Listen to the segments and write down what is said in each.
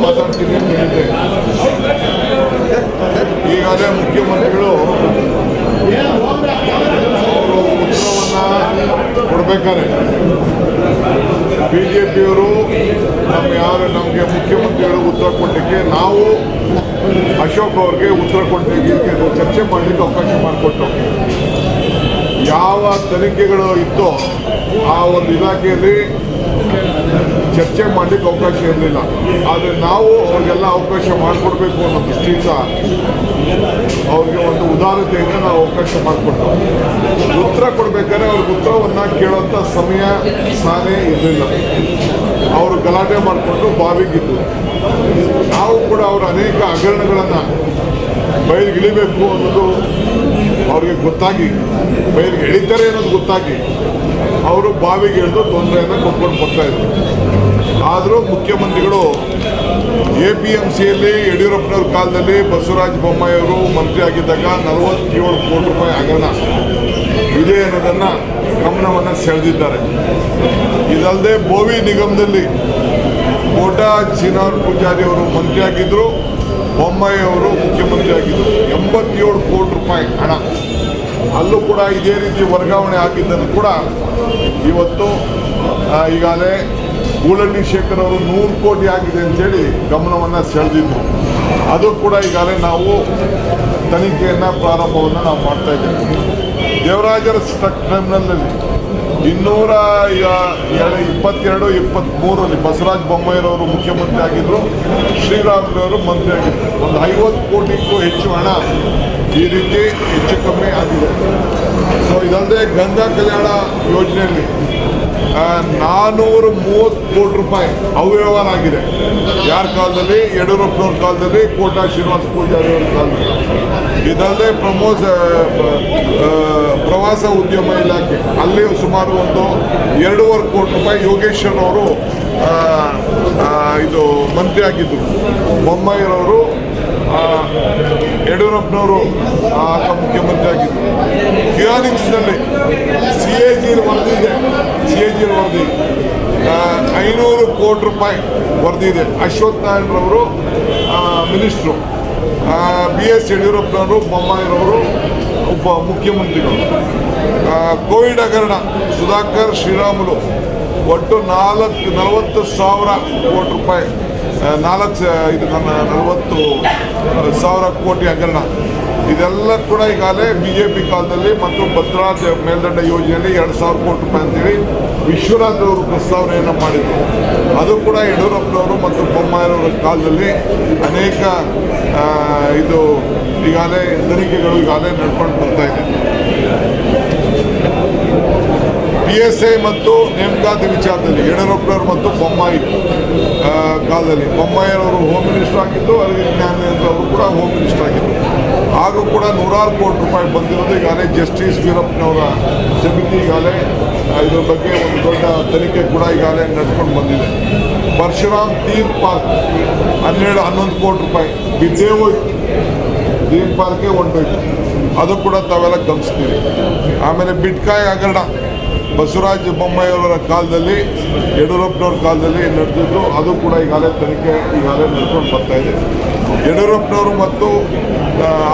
ಮಾತಾಡ್ತೀನಿ ಅಂತ ಹೇಳಿದ್ದೆ. ಈಗಾಗಲೇ ಮುಖ್ಯಮಂತ್ರಿಗಳು ಅವರು ಉತ್ತರವನ್ನು ಕೊಡಬೇಕಾದ್ರೆ BJPಯವರು ನಮಗೆ ಮುಖ್ಯಮಂತ್ರಿಗಳು ಉತ್ತರ ಕೊಡಲಿಕ್ಕೆ ನಾವು ಅಶೋಕ್ ಅವ್ರಿಗೆ ಉತ್ತರ ಕೊಡಲಿಕ್ಕೆ ಚರ್ಚೆ ಮಾಡಲಿಕ್ಕೆ ಅವಕಾಶ ಮಾಡಿಕೊಟ್ಟು ಯಾವ ತನಿಖೆಗಳು ಇತ್ತೋ ಆ ಒಂದು ಇಲಾಖೆಯಲ್ಲಿ ಚರ್ಚೆ ಮಾಡಲಿಕ್ಕೆ ಅವಕಾಶ ಇರಲಿಲ್ಲ. ಆದರೆ ನಾವು ಅವ್ರಿಗೆಲ್ಲ ಅವಕಾಶ ಮಾಡಿಕೊಡ್ಬೇಕು ಅನ್ನೋ ದೃಷ್ಟಿಯಿಂದ ಅವ್ರಿಗೆ ಒಂದು ಉದಾರತೆಯಿಂದ ನಾವು ಅವಕಾಶ ಮಾಡಿಕೊಟ್ಟು ಉತ್ತರ ಕೊಡಬೇಕಾದ್ರೆ ಅವ್ರಿಗೆ ಉತ್ತರವನ್ನು ಕೇಳೋಂಥ ಸಮಯ ಸಾನೇ ಇರಲಿಲ್ಲ. ಅವರು ಗಲಾಟೆ ಮಾಡಿಕೊಂಡು ಬಾವಿಗಿದ್ದು ನಾವು ಕೂಡ ಅವರ ಅನೇಕ ಹಗರಣಗಳನ್ನು ಬಯಲಿಗಿಳಿಬೇಕು ಅನ್ನೋದು ಅವ್ರಿಗೆ ಗೊತ್ತಾಗಿ ಬಯಲಿಗೆ ಎಳಿತಾರೆ ಅನ್ನೋದು ಗೊತ್ತಾಗಿ ಅವರು ಬಾವಿಗೆ ಇಳಿದು ತೊಂದರೆಯನ್ನು ಕೊಟ್ಕೊಂಡು ಬರ್ತಾಯಿದ್ರು. ಆದರೂ ಮುಖ್ಯಮಂತ್ರಿಗಳು APMCಯಲ್ಲಿ ಯಡಿಯೂರಪ್ಪನವ್ರ ಕಾಲದಲ್ಲಿ ಬಸವರಾಜ ಬೊಮ್ಮಾಯಿ ಅವರು ಮಂತ್ರಿ ಆಗಿದ್ದಾಗ 47 ಕೋಟಿ ರೂಪಾಯಿ ಹಗರಣ ಇದೆ ಅನ್ನೋದನ್ನು ಗಮನವನ್ನು ಸೆಳೆದಿದ್ದಾರೆ. ಇದಲ್ಲದೆ ಬೋವಿ ನಿಗಮದಲ್ಲಿ ಕೋಟಾ ಶ್ರೀನಿವಾಸ ಪೂಜಾರಿ ಅವರು ಮಂತ್ರಿ ಆಗಿದ್ದರು, ಬೊಮ್ಮಾಯಿ ಅವರು ಮುಖ್ಯಮಂತ್ರಿ ಆಗಿದ್ದರು. 87 ಕೋಟಿ ರೂಪಾಯಿ ಹಣ ಅಲ್ಲೂ ಕೂಡ ಇದೇ ರೀತಿ ವರ್ಗಾವಣೆ ಆಗಿದ್ದನ್ನು ಕೂಡ ಇವತ್ತು ಈಗಾಗಲೇ ಗೂಳಳ್ಳಿ ಶೇಖರ್ ಅವರು 100 ಕೋಟಿ ಆಗಿದೆ ಅಂತೇಳಿ ಗಮನವನ್ನು ಸೆಳೆದಿದ್ರು. ಅದು ಕೂಡ ಈಗಾಗಲೇ ನಾವು ತನಿಖೆಯನ್ನು ಪ್ರಾರಂಭವನ್ನು ನಾವು ಮಾಡ್ತಾ ಇದ್ದೇವೆ. ದೇವರಾಜರ ಟ್ರೈಬ್ಯುನಲ್ನಲ್ಲಿ 222-23ರಲ್ಲಿ ಬಸವರಾಜ ಬೊಮ್ಮಾಯಿರವರು ಮುಖ್ಯಮಂತ್ರಿ ಆಗಿದ್ದರು, ಶ್ರೀರಾಮುಲುರವರು ಮಂತ್ರಿ ಆಗಿದ್ದರು. ಒಂದು 50 ಕೋಟಿಗೂ ಹೆಚ್ಚು ಹಣ ಈ ರೀತಿ ಹೆಚ್ಚು ಕಮ್ಮಿ ಆಗಿದೆ. ಸೊ ಇದಲ್ಲದೆ ಗಂಗಾ ಕಲ್ಯಾಣ ಯೋಜನೆಯಲ್ಲಿ 430 ಕೋಟಿ ರೂಪಾಯಿ ಅವ್ಯವಹಾರ ಆಗಿದೆ. ಯಾರ ಕಾಲದಲ್ಲಿ? ಯಡಿಯೂರಪ್ಪನವ್ರ ಕಾಲದಲ್ಲಿ, ಕೋಟಾ ಶ್ರೀನಿವಾಸ ಪೂಜಾರಿ ಅವರ ಕಾಲದಲ್ಲಿ. ಇದಲ್ಲದೆ ಪ್ರವಾಸ ಉದ್ಯಮ ಇಲಾಖೆ ಅಲ್ಲಿ ಸುಮಾರು ಒಂದು 2.5 ಕೋಟಿ ರೂಪಾಯಿ ಯೋಗೇಶ್ವರ್ ಅವರು ಇದು ಮಂತ್ರಿ ಆಗಿದ್ದರು. ಬೊಮ್ಮಾಯಿರವರು ಯಡಿಯೂರಪ್ಪನವರು ಮುಖ್ಯಮಂತ್ರಿ ಆಗಿದ್ದರು. ಕಿಯಾನಿಕ್ಸ್ನಲ್ಲಿ CAG ವರದಿ ಇದೆ. CAG ವರದಿ 500 ಕೋಟಿ ರೂಪಾಯಿ ವರದಿ ಇದೆ. ಅಶ್ವಥ್ ನಾರಾಯಣರವರು ಮಿನಿಸ್ಟ್ರು, BS ಯಡಿಯೂರಪ್ಪನವರು, ಬೊಮ್ಮಾಯಿರವರು ಒಬ್ಬ ಮುಖ್ಯಮಂತ್ರಿಗಳು. ಕೋವಿಡ್ ಹಗರಣ ಸುಧಾಕರ್, ಶ್ರೀರಾಮುಲು ಒಟ್ಟು 40,000 ಕೋಟಿ ರೂಪಾಯಿ 40,000 ಕೋಟಿ ಹಗರಣ. ಇದೆಲ್ಲ ಕೂಡ ಈಗಾಗಲೇ BJP ಕಾಲದಲ್ಲಿ ಮತ್ತು ಭದ್ರಾ ಮೇಲ್ದಂಡ ಯೋಜನೆಯಲ್ಲಿ 2,000 ಕೋಟಿ ರೂಪಾಯಿ ಅಂತೇಳಿ ವಿಶ್ವನಾಥ್ ಅವರು ಪ್ರಸ್ತಾವನೆಯನ್ನು ಮಾಡಿದರು. ಅದು ಕೂಡ ಯಡಿಯೂರಪ್ಪನವರು ಮತ್ತು ಬೊಮ್ಮಾಯಿರವರ ಕಾಲದಲ್ಲಿ ಅನೇಕ ಇದು ಈಗಾಗಲೇ ತನಿಖೆಗಳು ಈಗಾಗಲೇ ನಡ್ಕೊಂಡು ಬರ್ತಾ ಇದೆ. PSI ಮತ್ತು ನೇಮಕಾತಿ ವಿಚಾರದಲ್ಲಿ ಯಡಿಯೂರಪ್ಪನವರು ಮತ್ತು ಬೊಮ್ಮಾಯಿ ಕಾಲದಲ್ಲಿ ಬೊಮ್ಮಾಯಿರವರು ಹೋಮ್ ಮಿನಿಸ್ಟರ್ ಆಗಿದ್ದು, ಅರವಿಂದ್ ಜ್ಞಾನೇಂದ್ರ ಅವರು ಕೂಡ ಹೋಮ್ ಮಿನಿಸ್ಟರ್ ಆಗಿದ್ದು. ಹಾಗೂ ಕೂಡ 100 ಕೋಟಿ ರೂಪಾಯಿ ಬಂದಿರೋದು ಈಗಾಗಲೇ ಜಸ್ಟಿಸ್ ವೀರಪ್ಪನವರ ಸಮಿತಿ ಈಗಾಗಲೇ ಇದ್ರ ಬಗ್ಗೆ ಒಂದು ದೊಡ್ಡ ತನಿಖೆ ಕೂಡ ಈಗಾಗಲೇ ನಡ್ಕೊಂಡು ಬಂದಿದೆ. ಪರಶುರಾಮ್ ಥೀಮ್ ಪಾರ್ಕ್ 11 ಕೋಟಿ ರೂಪಾಯಿ ಬಿದ್ದೇ ಹೋಯ್ತು, ಥೀಮ್ ಪಾರ್ಕ್ಗೆ ಹೊಂಟೋಯ್ತು. ಅದು ಕೂಡ ತಾವೆಲ್ಲ ಗಮನಿಸ್ತೀವಿ. ಆಮೇಲೆ ಬಿಟ್ಕಾಯಿ ಹಗರಣ ಬಸವರಾಜ ಬೊಮ್ಮಾಯಿಯವರ ಕಾಲದಲ್ಲಿ, ಯಡಿಯೂರಪ್ಪನವ್ರ ಕಾಲದಲ್ಲಿ ನಡೆದಿದ್ದು. ಅದು ಕೂಡ ಈಗಾಗಲೇ ತನಿಖೆ ಈಗಾಗಲೇ ನಡ್ಕೊಂಡು ಬರ್ತಾ ಇದೆ. ಯಡಿಯೂರಪ್ಪನವರು ಮತ್ತು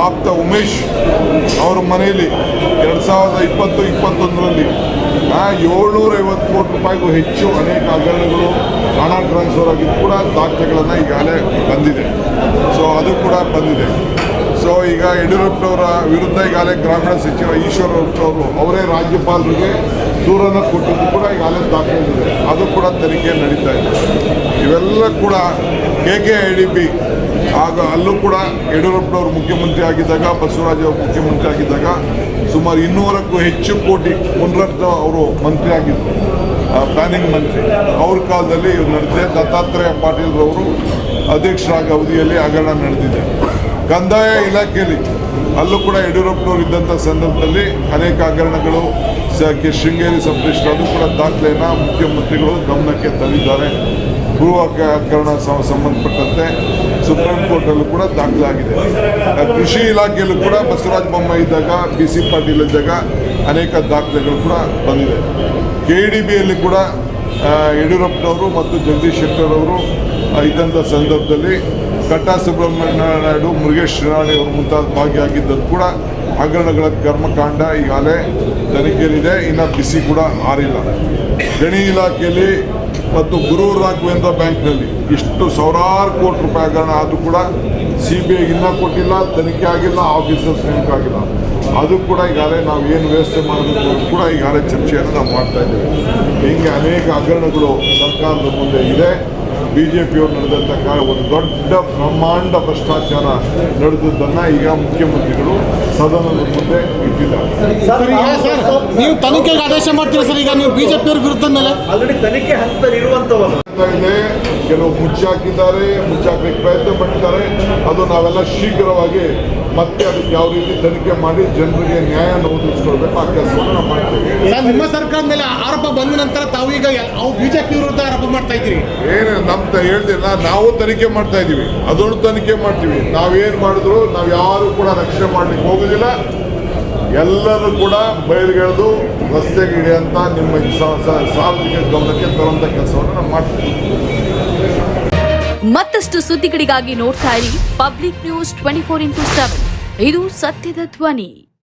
ಆಪ್ತ ಉಮೇಶ್ ಅವರ ಮನೆಯಲ್ಲಿ 2020-21ರಲ್ಲಿ 750 ಕೋಟಿ ರೂಪಾಯಿಗೂ ಹೆಚ್ಚು ಅನೇಕ ಹಗರಣಗಳು ಹಣ ಟ್ರಾನ್ಸ್ಫರ್ ಆಗಿದ್ದು ಕೂಡ ದಾಖಲೆಗಳನ್ನು ಈಗಾಗಲೇ ಬಂದಿದೆ. ಸೊ ಅದು ಕೂಡ ಬಂದಿದೆ. ಸೊ ಈಗ ಯಡಿಯೂರಪ್ಪನವರ ವಿರುದ್ಧ ಈಗಾಗಲೇ ಗ್ರಾಮೀಣ ಸಚಿವ ಈಶ್ವರ್ ಅವರು ಅವರೇ ರಾಜ್ಯಪಾಲರಿಗೆ ದೂರನ್ನು ಕೊಟ್ಟಿದ್ದು ಕೂಡ ಈಗಾಗಲೇ ದಾಖಲಿದೆ. ಅದು ಕೂಡ ತನಿಖೆ ನಡೀತಾ ಇದೆ. ಇವೆಲ್ಲ ಕೂಡ KKIDB ಆಗ ಅಲ್ಲೂ ಕೂಡ ಯಡಿಯೂರಪ್ಪನವರು ಮುಖ್ಯಮಂತ್ರಿ ಆಗಿದ್ದಾಗ, ಬಸವರಾಜ ಅವರು ಮುಖ್ಯಮಂತ್ರಿ ಆಗಿದ್ದಾಗ ಸುಮಾರು 200ಕ್ಕೂ ಹೆಚ್ಚು ಕೋಟಿ ಮುನ್ರತ್ನ ಅವರು ಮಂತ್ರಿ ಆಗಿದ್ದರು, ಪ್ಲಾನಿಂಗ್ ಮಂತ್ರಿ. ಅವ್ರ ಕಾಲದಲ್ಲಿ ಇವ್ರು ನಡೆದಿದೆ. ದತ್ತಾತ್ರೇಯ ಪಾಟೀಲ್ರವರು ಅಧ್ಯಕ್ಷರಾಗ ಅವಧಿಯಲ್ಲಿ ಹಗರಣ ನಡೆದಿದೆ. ಕಂದಾಯ ಇಲಾಖೆಯಲ್ಲಿ ಅಲ್ಲೂ ಕೂಡ ಯಡಿಯೂರಪ್ಪನವರು ಇದ್ದಂಥ ಸಂದರ್ಭದಲ್ಲಿ ಅನೇಕ ಹಗರಣಗಳು ಶೃಂಗೇರಿ ಸಬ್ ಅದು ಕೂಡ ದಾಖಲೆಯನ್ನು ಮುಖ್ಯಮಂತ್ರಿಗಳು ಗಮನಕ್ಕೆ ತಂದಿದ್ದಾರೆ. ಭೂ ಹಗರಣ ಸಂಬಂಧಪಟ್ಟಂತೆ ಸುಪ್ರೀಂ ಕೋರ್ಟಲ್ಲೂ ಕೂಡ ದಾಖಲಾಗಿದೆ. ಕೃಷಿ ಇಲಾಖೆಯಲ್ಲೂ ಕೂಡ ಬಸವರಾಜ ಬೊಮ್ಮಾಯಿ ಇದ್ದಾಗ, BC ಪಾಟೀಲ್ ಇದ್ದಾಗ ಅನೇಕ ದಾಖಲೆಗಳು ಕೂಡ ಬಂದಿದೆ. KDBಯಲ್ಲಿ ಕೂಡ ಯಡಿಯೂರಪ್ಪನವರು ಮತ್ತು ಜಗದೀಶ್ ಶೆಟ್ಟರ್ ಅವರು ಇದ್ದಂಥ ಸಂದರ್ಭದಲ್ಲಿ ಕಟ್ಟಾ ಸುಬ್ರಹ್ಮಣ್ಯ ನಾಯ್ಡು, ಮುರುಗೇಶ್ ಶ್ರೀರಾಣಿ ಅವರು ಮುಂತಾದ ಭಾಗಿಯಾಗಿದ್ದರೂ ಕೂಡ ಹಗರಣಗಳ ಕರ್ಮಕಾಂಡ ಈಗಾಗಲೇ ತನಿಖೆಯಲ್ಲಿದೆ. ಇನ್ನು ಬಿಸಿ ಕೂಡ ಆರಿಲ್ಲ. ಗಣಿ ಇಲಾಖೆಯಲ್ಲಿ ಮತ್ತು ಗುರು ರಾಘವೇಂದ್ರ ಬ್ಯಾಂಕ್ನಲ್ಲಿ ಇಷ್ಟು ಸಾವಿರಾರು ಕೋಟಿ ರೂಪಾಯಿ ಹಗರಣ ಆದರೂ ಕೂಡ CBI ಇನ್ನೂ ಕೊಟ್ಟಿಲ್ಲ, ತನಿಖೆ ಆಗಿಲ್ಲ, ಆಫೀಸರ್ಸ್ ನೇಮಕ ಆಗಿಲ್ಲ. ಅದು ಕೂಡ ಈಗಾಗಲೇ ನಾವು ಏನು ವ್ಯವಸ್ಥೆ ಮಾಡಬೇಕು ಅಂತ ಕೂಡ ಈಗಾಗಲೇ ಚರ್ಚೆಯನ್ನು ನಾವು ಮಾಡ್ತಾ ಇದ್ದೇವೆ. ಹೀಗೆ ಅನೇಕ ಹಗರಣಗಳು ಸರ್ಕಾರದ ಮುಂದೆ ಇದೆ. BJPಯವರು ನಡೆದಂಥ ಒಂದು ದೊಡ್ಡ ಬ್ರಹ್ಮಾಂಡ ಭ್ರಷ್ಟಾಚಾರ ನಡೆದದ್ದನ್ನು ಈಗ ಮುಖ್ಯಮಂತ್ರಿಗಳು ಸದನದ ಮುಂದೆ ಇಟ್ಟಿದ್ದಾರೆ. ನೀವು ತನಿಖೆಗೆ ಆದೇಶ ಮಾಡ್ತೀರಾ ಸರ್? ಈಗ ನೀವು BJPಯವ್ರ ವಿರುದ್ಧ ಮೇಲೆ ಆಲ್ರೆಡಿ ತನಿಖೆ ಹಂತದಲ್ಲಿ ಇರುವಂತವಲ್ಲ ಇದೆ. ಕೆಲವು ಮುಚ್ಚಾಕಿದ್ದಾರೆ, ಮುಚ್ಚಾಕಲಿಕ್ಕೆ ಪ್ರಯತ್ನ ಪಟ್ಟಿದ್ದಾರೆ. ಅದು ನಾವೆಲ್ಲ ಶೀಘ್ರವಾಗಿ ಮತ್ತೆ ಅದಕ್ಕೆ ಯಾವ ರೀತಿ ತನಿಖೆ ಮಾಡಿ ಜನರಿಗೆ ನ್ಯಾಯವನ್ನು ಒದಗಿಸ್ಕೊಳ್ಬೇಕು ಆ ಕೆಲಸವನ್ನು ನಾವು ಮಾಡ್ತೇವೆ. ನಿಮ್ಮ ಸರ್ಕಾರದ ಮೇಲೆ ಆರೋಪ ಬಂದ ನಂತರ ತಾವು ಈಗ BJP ವಿರುದ್ಧ ಆರೋಪ ಮಾಡ್ತಾ ಇದ್ದೀರಿ. ಏನು ನಮ್ಮ ಹೇಳ್ತಿಲ್ಲ, ನಾವು ತನಿಖೆ ಮಾಡ್ತಾ ಇದ್ದೀವಿ, ಅದನ್ನು ತನಿಖೆ ಮಾಡ್ತೀವಿ. ನಾವೇನು ಮಾಡಿದ್ರು ನಾವು ಯಾರು ಕೂಡ ರಕ್ಷಣೆ ಮಾಡ್ಲಿಕ್ಕೆ ಹೋಗೋದಿಲ್ಲ. ಎಲ್ಲರೂ ಕೂಡ ಬಯలుಗೆಳೆದು ರಸ್ತೆಗೆ ಇಳಿಯಂತ ನಿಮ್ಮ ಸಾರ್ವಜನಿಕ ಗಮನಕ್ಕೆ ತರುವಂಥ ಕೆಲಸವನ್ನು ನಾವು ಮಾಡ್ತೀವಿ. ಮತ್ತಷ್ಟು ಸುದ್ದಿಗಳಿಗಾಗಿ ನೋಡ್ತಾ ಇರಿ ಪಬ್ಲಿಕ್ ನ್ಯೂಸ್ 24x7. ಇದು ಸತ್ಯದ ಧ್ವನಿ.